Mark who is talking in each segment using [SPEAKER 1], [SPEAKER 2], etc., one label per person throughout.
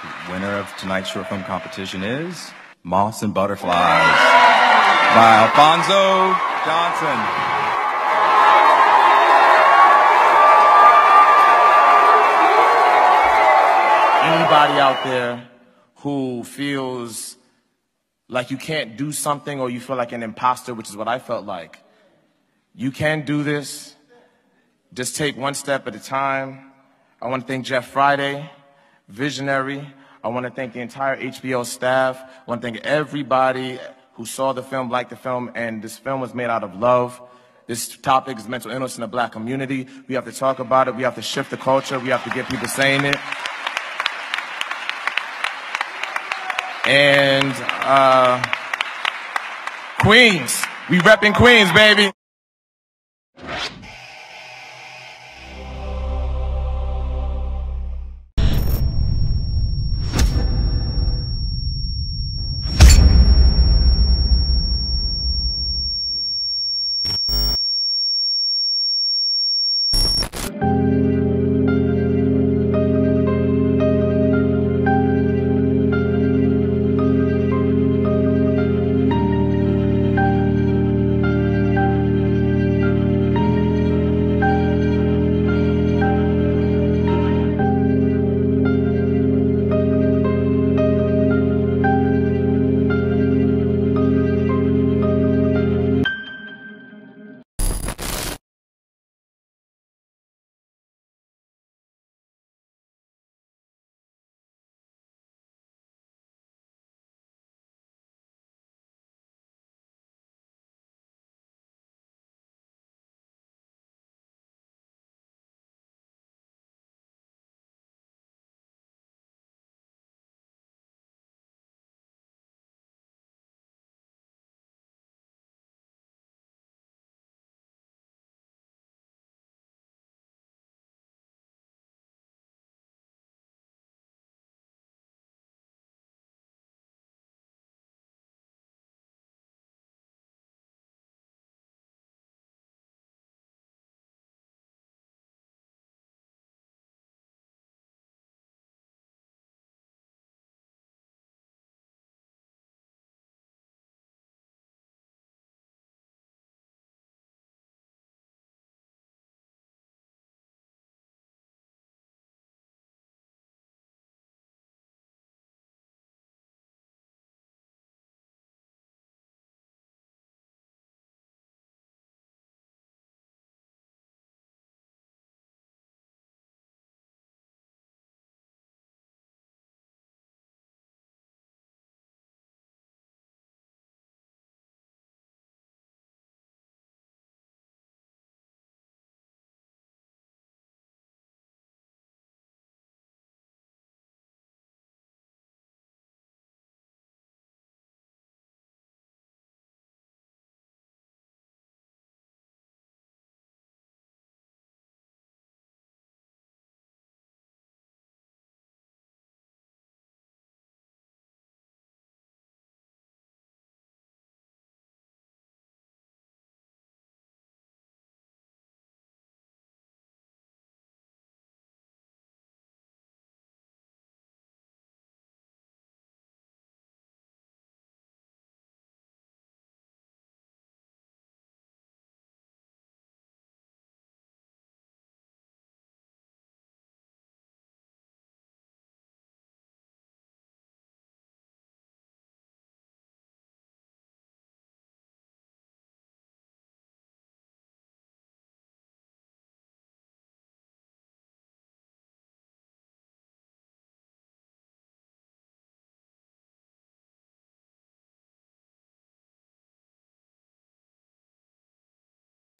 [SPEAKER 1] The winner of tonight's short film competition is Moths and Butterflies by Alfonso Johnson.
[SPEAKER 2] Anybody out there who feels like you can't do something or you feel like an imposter, which is what I felt like, you can do this. Just take one step at a time. I want to thank Jeff Friday, visionary. I want to thank the entire HBO staff. I want to thank everybody who saw the film, liked the film, and this film was made out of love. This topic is mental illness in the Black community. We have to talk about it. We have to shift the culture. We have to get people saying it. And Queens, we repping Queens, baby.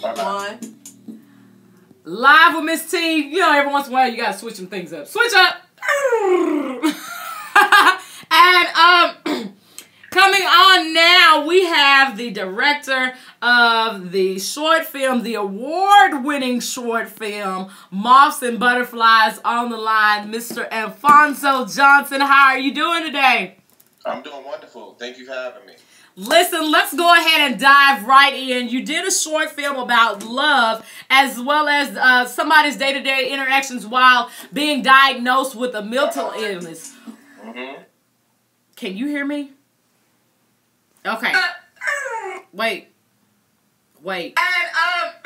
[SPEAKER 3] One. Live with Miss T. You know, every once in a while you gotta switch some things up. Switch up. And coming on now, we have the director of the short film, the award-winning short film, Moths and Butterflies, on the line, Mr. Alfonso Johnson. How are you doing today?
[SPEAKER 2] I'm doing wonderful. Thank you for having me.
[SPEAKER 3] Listen, let's go ahead and dive right in. You did a short film about love as well as somebody's day-to-day interactions while being diagnosed with a mental illness.
[SPEAKER 2] Mm-hmm.
[SPEAKER 3] Can you hear me? Okay. Wait.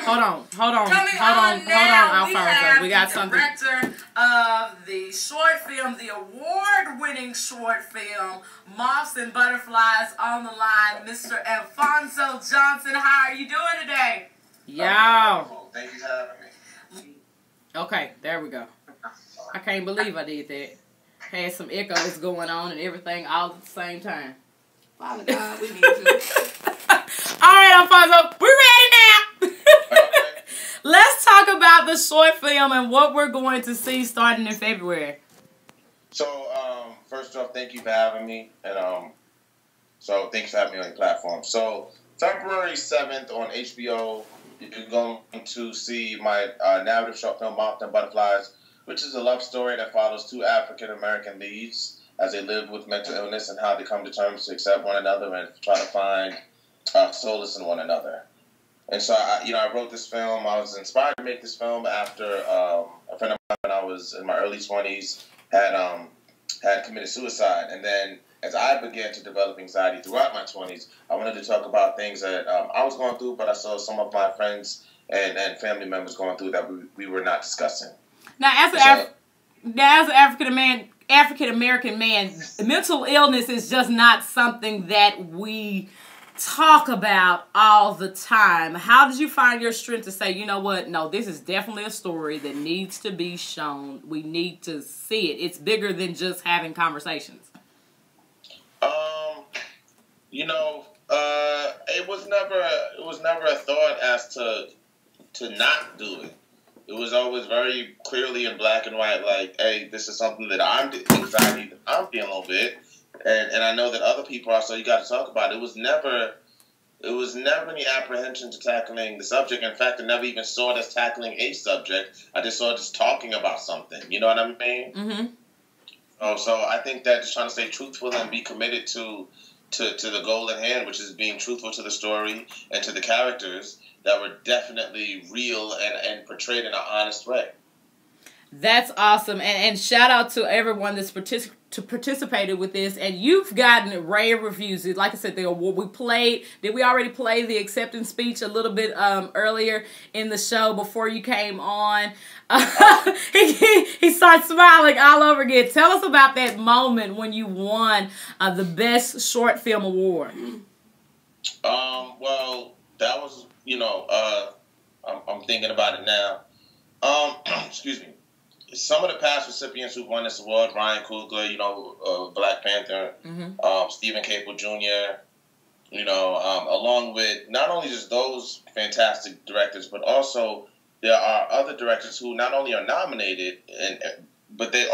[SPEAKER 3] Hold on, Alfonso. We got something. Director of the short film, the award-winning short film, Moths and Butterflies, on the line, Mr. Alfonso Johnson. How are you doing today? Yo.
[SPEAKER 2] Thank you for having me.
[SPEAKER 3] Okay, there we go. I can't believe I did that. Had some echoes going on and everything all at the same time. Father God, we need to. All right, Alfonso, we're ready now. Let's talk about the short film and what we're going to see starting in February.
[SPEAKER 2] So, first off, thank you for having me, and so thanks for having me on your platform. So, February 7th on HBO, you're going to see my narrative short film, Moths and Butterflies, which is a love story that follows two African-American leads as they live with mental illness and how they come to terms to accept one another and try to find solace in one another. And so, I wrote this film. I was inspired to make this film after a friend of mine, when I was in my early 20s, had committed suicide. And then as I began to develop anxiety throughout my 20s, I wanted to talk about things that I was going through, but I saw some of my friends and family members going through that we were not discussing.
[SPEAKER 3] Now, as an African American man, mental illness is just not something that we talk about all the time. How did you find your strength to say, you know what, no, this is definitely a story that needs to be shown. We need to see it. It's bigger than just having conversations.
[SPEAKER 2] It was never a thought as to not do it. It was always very clearly in black and white, like, hey, this is something that I'm feeling a little bit, and I know that other people are, so you got to talk about it. It was never any apprehension to tackling the subject. In fact, I never even saw it as tackling a subject. I just saw it as talking about something. You know what I mean? Mm-hmm. So I think that just trying to stay truthful and be committed to the goal at hand, which is being truthful to the story and to the characters that were definitely real and portrayed in an honest way.
[SPEAKER 3] That's awesome. And shout out to everyone that's participated with this. And you've gotten rave reviews. Like I said, did we already play the acceptance speech a little bit earlier in the show before you came on? He starts smiling all over again. Tell us about that moment when you won the Best Short Film Award.
[SPEAKER 2] Well, that was, I'm thinking about it now. Excuse me. Some of the past recipients who won this award, Ryan Coogler, Black Panther, mm-hmm. Stephen Caple Jr., along with not only just those fantastic directors, but also there are other directors who not only are nominated, but they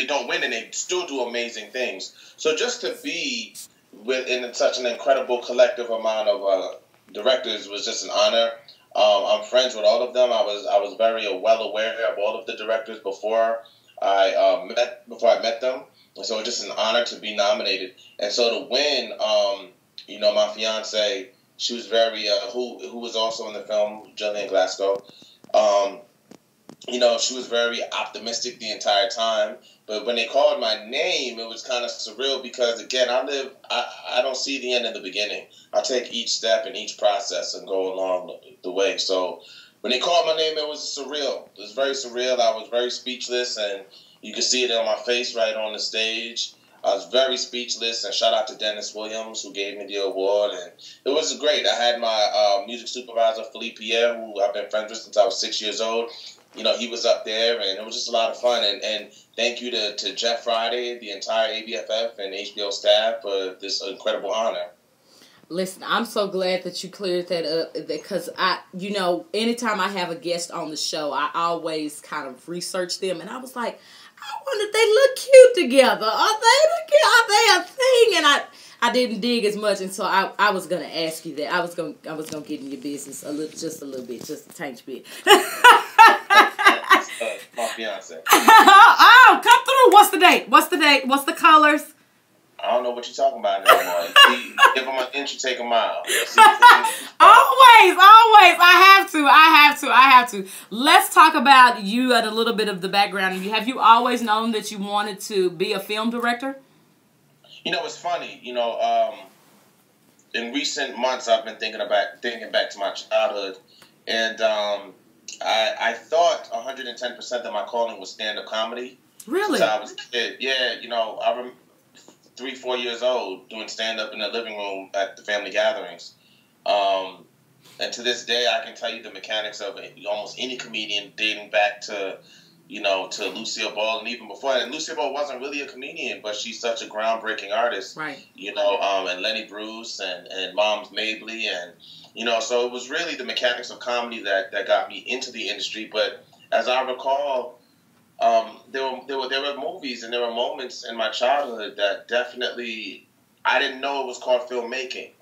[SPEAKER 2] don't win, and they still do amazing things. So just to be within such an incredible collective amount of directors was just an honor. I'm friends with all of them. I was very well aware of all of the directors before I met them, and so it's just an honor to be nominated. And so to win, my fiance, she was very who was also in the film, Jillian Glasgow. She was very optimistic the entire time. But when they called my name, it was kind of surreal because, again, I don't see the end in the beginning. I take each step and each process and go along the way. So when they called my name, it was surreal. It was very surreal. I was very speechless, and you could see it on my face right on the stage. I was very speechless, and shout out to Dennis Williams, who gave me the award. And it was great. I had my music supervisor, Philippe Pierre, who I've been friends with since I was 6 years old. He was up there, and it was just a lot of fun. And thank you to Jeff Friday, the entire ABFF and HBO staff for this incredible honor.
[SPEAKER 3] Listen, I'm so glad that you cleared that up, because anytime I have a guest on the show, I always kind of research them, and I was like, I wonder if they look cute together. Are they a thing? And I didn't dig as much, and so I was gonna ask you that. I was gonna get in your business a little bit, just a tiny bit.
[SPEAKER 2] My fiance.
[SPEAKER 3] Oh, come through. What's the date? What's the colors?
[SPEAKER 2] I don't know what you're talking about anymore. Give them an inch, you take a mile.
[SPEAKER 3] Always. I have to. Let's talk about you and a little bit of the background. Have you always known that you wanted to be a film director?
[SPEAKER 4] You know, it's funny. You know, in recent months, I've been thinking back to my childhood, and I thought 110% of my calling was stand-up comedy.
[SPEAKER 3] Really?
[SPEAKER 4] Since I was a kid. Yeah, you know, I remember 3-4 years old doing stand-up in the living room at the family gatherings. And to this day, I can tell you the mechanics of almost any comedian dating back to, you know, to Lucille Ball, and even before that. And Lucille Ball wasn't really a comedian, but she's such a groundbreaking artist.
[SPEAKER 3] Right.
[SPEAKER 4] You know, and Lenny Bruce and Moms Mabley, and, you know, so it was really the mechanics of comedy that got me into the industry. But as I recall, there were movies and there were moments in my childhood that definitely I didn't know it was called filmmaking.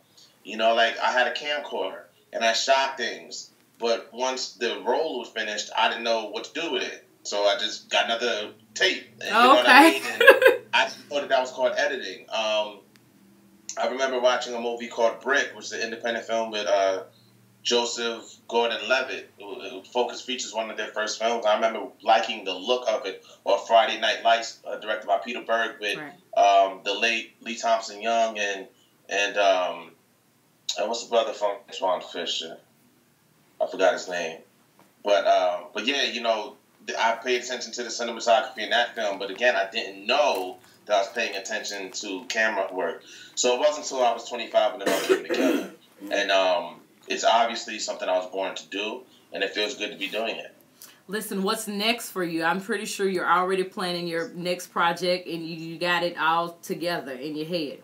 [SPEAKER 4] You know, like I had a camcorder and I shot things, but once the roll was finished, I didn't know what to do with it. So I just got another tape. And, you know what I mean? And I thought that was called editing. I remember watching a movie called Brick, which is an independent film with Joseph Gordon-Levitt. Focus Features, one of their first films. I remember liking the look of it. Or Friday Night Lights, directed by Peter Berg, with the late Lee Thompson Young and what's the brother from Swan Fisher? I forgot his name. But yeah, you know, I paid attention to the cinematography in that film. But again, I didn't know that I was paying attention to camera work. So it wasn't until I was 25 when it all came together. And it's obviously something I was born to do, and it feels good to be doing it.
[SPEAKER 3] Listen, what's next for you? I'm pretty sure you're already planning your next project, and you got it all together in your head.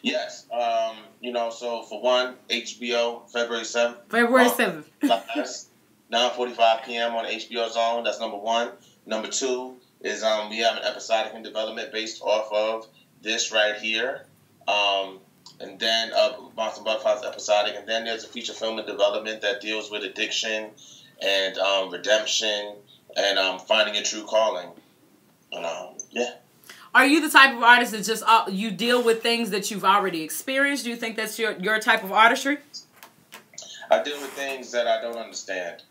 [SPEAKER 4] Yes. You know, so for one, HBO, February 7th.
[SPEAKER 3] February 7th.
[SPEAKER 4] 9:45 p.m. on HBO Zone. That's number one. Number two is we have an episodic in development based off of this right here. And then Monster Butterflies episodic. And then there's a feature film in development that deals with addiction and redemption and finding a true calling. And yeah.
[SPEAKER 3] Are you the type of artist that just you deal with things that you've already experienced? Do you think that's your type of artistry?
[SPEAKER 4] I deal with things that I don't understand.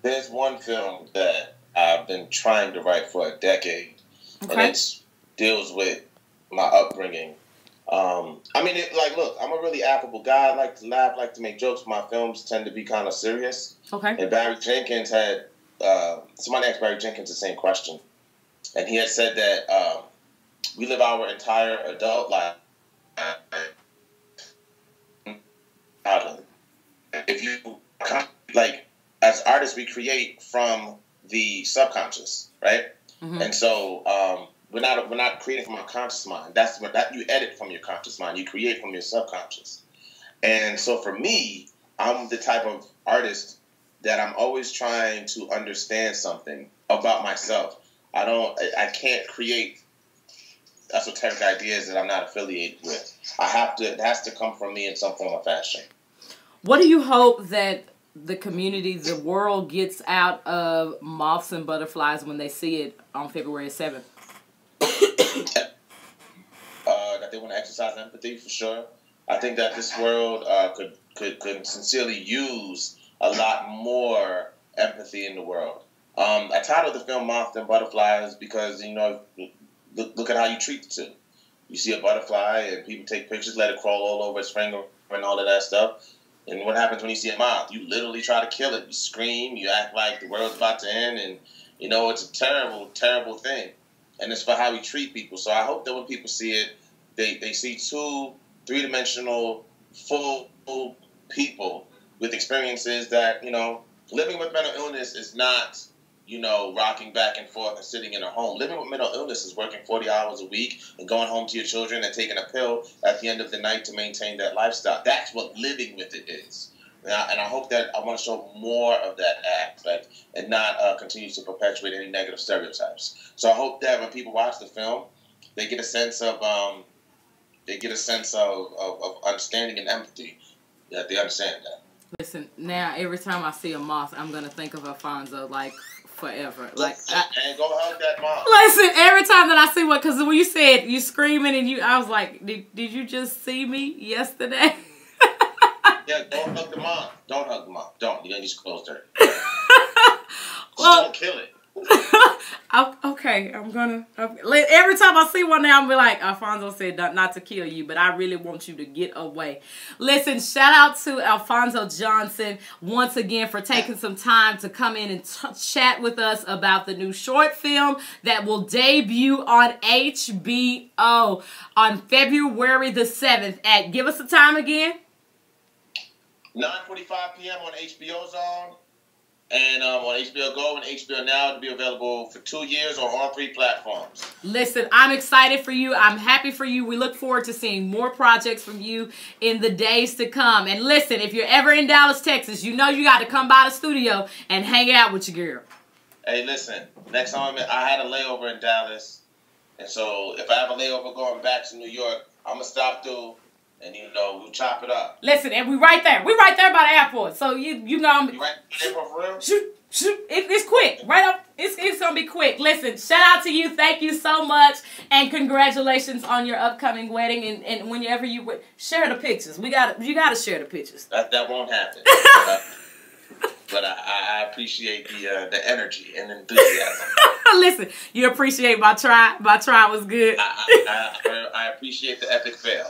[SPEAKER 4] There's one film that I've been trying to write for a decade, and it deals with my upbringing. I mean, look, I'm a really affable guy. I like to laugh, like to make jokes. My films tend to be kind of serious.
[SPEAKER 3] Okay.
[SPEAKER 4] And Barry Jenkins had somebody asked Barry Jenkins the same question, and he had said that we live our entire adult life. If you as artists, we create from the subconscious, right? Mm-hmm. And so we're not creating from our conscious mind. That you edit from your conscious mind. You create from your subconscious. And so for me, I'm the type of artist that I'm always trying to understand something about myself. I can't create esoteric ideas that I'm not affiliated with. It has to come from me in some form or fashion.
[SPEAKER 3] What do you hope that the community, the world gets out of Moths and Butterflies when they see it on February 7th?
[SPEAKER 4] That they want to exercise empathy, for sure. I think that this world could sincerely use a lot more empathy in the world. I titled the film Moths and Butterflies because, you know, look at how you treat the two. You see a butterfly and people take pictures, let it crawl all over its finger and all of that stuff. And what happens when you see a moth? You literally try to kill it. You scream. You act like the world's about to end. And, you know, it's a terrible, terrible thing. And it's for how we treat people. So I hope that when people see it, they see two three-dimensional, full people with experiences that, you know, living with mental illness is not, you know, rocking back and forth and sitting in a home. Living with mental illness is working 40 hours a week and going home to your children and taking a pill at the end of the night to maintain that lifestyle. That's what living with it is. And I hope that I want to show more of that aspect and not continue to perpetuate any negative stereotypes. So I hope that when people watch the film, they get a sense of understanding and empathy. That they understand that.
[SPEAKER 3] Listen, now every time I see a moth, I'm gonna think of Alfonso like forever.
[SPEAKER 4] And go hug that moth.
[SPEAKER 3] Listen, every time that I see one, because when you said you screaming and I was like, did you just see me yesterday?
[SPEAKER 4] Yeah, don't hug the moth. Don't hug the moth. Don't. You're gonna just close her.
[SPEAKER 3] Well,
[SPEAKER 4] don't kill it.
[SPEAKER 3] Okay, I'm gonna. Every time I see one now, I'm be like, Alfonso said not to kill you, but I really want you to get away. Listen, shout out to Alfonso Johnson once again for taking some time to come in and chat with us about the new short film that will debut on HBO on February the 7th at, give us the time again.
[SPEAKER 4] 9:45 p.m. on HBO Zone. And on HBO Go and HBO Now to be available for 2 years or on 3 platforms.
[SPEAKER 3] Listen, I'm excited for you. I'm happy for you. We look forward to seeing more projects from you in the days to come. And listen, if you're ever in Dallas, Texas, you know you got to come by the studio and hang out with your girl.
[SPEAKER 4] Hey, listen, next time I had a layover in Dallas. And so if I have a layover going back to New York, I'm going to stop through. And, we'll chop it up.
[SPEAKER 3] Listen, and we right there. We right there by the airport. So, you know.
[SPEAKER 4] You right there for real?
[SPEAKER 3] Shoot. It's quick. Right up. It's going to be quick. Listen, shout out to you. Thank you so much. And congratulations on your upcoming wedding. And whenever you share the pictures. You got to share the pictures.
[SPEAKER 4] That won't happen. But I appreciate the energy and enthusiasm.
[SPEAKER 3] Listen, you appreciate my try. My try was good.
[SPEAKER 4] I appreciate the epic fail.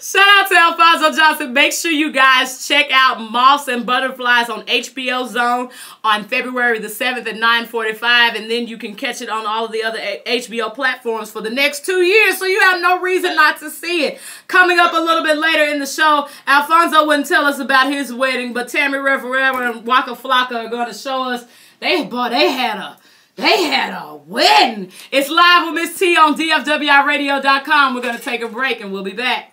[SPEAKER 3] Shout out to Alfonso Johnson. Make sure you guys check out Moths and Butterflies on HBO Zone on February the 7th at 9:45. And then you can catch it on all of the other HBO platforms for the next 2 years. So you have no reason not to see it. Coming up a little bit later in the show, Alfonso wouldn't tell us about his wedding, but Tammy Reverera and Waka Flocka are going to show us they had a wedding. It's live with Miss T on DFWIRadio.com. We're going to take a break and we'll be back.